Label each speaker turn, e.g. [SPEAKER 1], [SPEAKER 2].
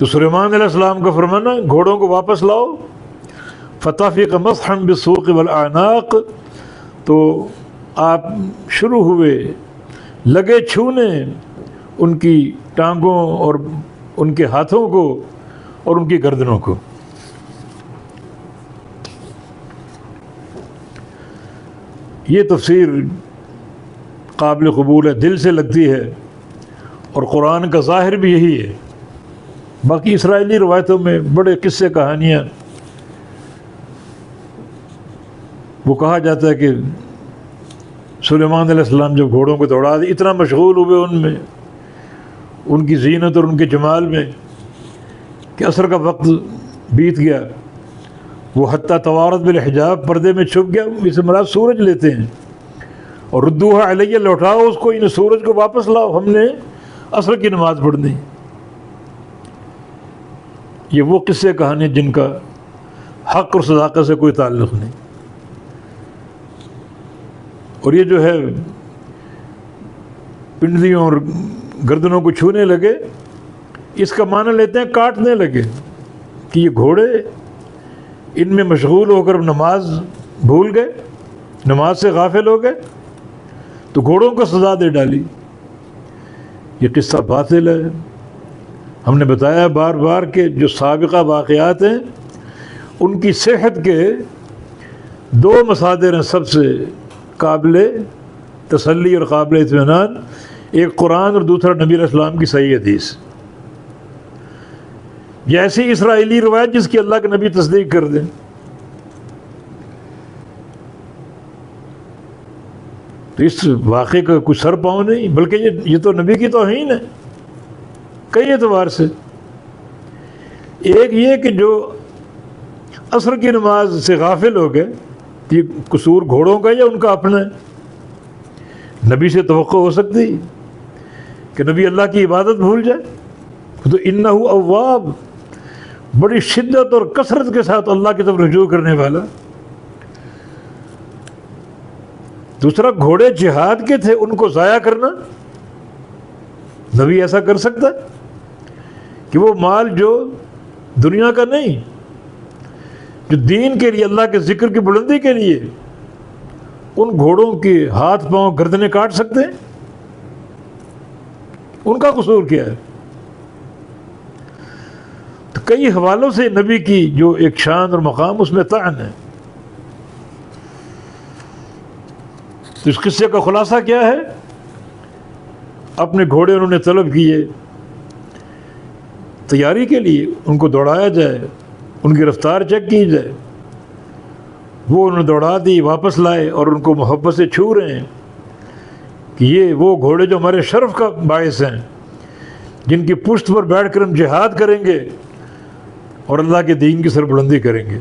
[SPEAKER 1] تو سلیمان علیہ السلام کا فرمانا گھوڑوں کو واپس لاؤ، فطفق مسحا بالسوق والاعناق، تو آپ شروع ہوئے لگے چھونے ان کی ٹانگوں اور ان کے ہاتھوں کو اور ان کی گردنوں کو۔ یہ تفسیر قابل قبول ہے، دل سے لگتی ہے، اور قرآن کا ظاہر بھی یہی ہے۔ باقی اسرائیلی روایتوں میں بڑے قصے کہانیاں، وہ کہا جاتا ہے کہ سلیمان علیہ السلام جب گھوڑوں کو دوڑا دی، اتنا مشغول ہوئے ان میں، ان کی زینت اور ان کے جمال میں، کہ عصر کا وقت بیت گیا۔ وہ حتیٰ توارت بالحجاب، پردے میں چھپ گیا، اس سے مراد سورج لیتے ہیں، اور ردوہا علیہ، لوٹاؤ اس کو، ان سورج کو واپس لاؤ، ہم نے عصر کی نماز پڑھنی۔ یہ وہ قصے کہانی جن کا حق اور صداقت سے کوئی تعلق نہیں۔ اور یہ جو ہے پنڈلیوں اور گردنوں کو چھونے لگے، اس کا معنی لیتے ہیں کاٹنے لگے، کہ یہ گھوڑے ان میں مشغول ہو کر نماز بھول گئے، نماز سے غافل ہو گئے، تو گھوڑوں کو سزا دے ڈالی۔ یہ قصہ باطل ہے۔ ہم نے بتایا بار بار کہ جو سابقہ واقعات ہیں ان کی صحت کے دو مصادر ہیں سب سے قابل تسلی اور قابل اطمینان، ایک قرآن اور دوسرا نبی علیہ السلام کی صحیح حدیث۔ یہ ایسی اسرائیلی روایت جس کی اللہ کے نبی تصدیق کر دیں۔ تو اس واقعے کا کوئی سر پاؤں نہیں، بلکہ یہ تو نبی کی توہین ہے کئی اعتبار سے۔ ایک یہ کہ جو عصر کی نماز سے غافل ہو گئے، یہ قصور گھوڑوں کا یا ان کا اپنا ہے؟ نبی سے توقع ہو سکتی کہ نبی اللہ کی عبادت بھول جائے؟ تو انہ اواب، بڑی شدت اور کثرت کے ساتھ اللہ کی طرف رجوع کرنے والا۔ دوسرا، گھوڑے جہاد کے تھے، ان کو ضائع کرنا نبی ایسا کر سکتا ہے کہ وہ مال جو دنیا کا نہیں، جو دین کے لیے، اللہ کے ذکر کی بلندی کے لیے، ان گھوڑوں کے ہاتھ پاؤں گردنیں کاٹ سکتے ہیں؟ ان کا قصور کیا ہے؟ تو کئی حوالوں سے نبی کی جو ایک شان اور مقام، اس میں طعن ہے۔ تو اس قصے کا خلاصہ کیا ہے؟ اپنے گھوڑے انہوں نے طلب کیے تیاری کے لیے، ان کو دوڑایا جائے، ان کی رفتار چیک کی جائے، وہ انہوں نے دوڑا دی، واپس لائے، اور ان کو محبت سے چھو رہے ہیں کہ یہ وہ گھوڑے جو ہمارے شرف کا باعث ہیں، جن کی پشت پر بیٹھ کر ہم جہاد کریں گے اور اللہ کے دین کی سربلندی کریں گے۔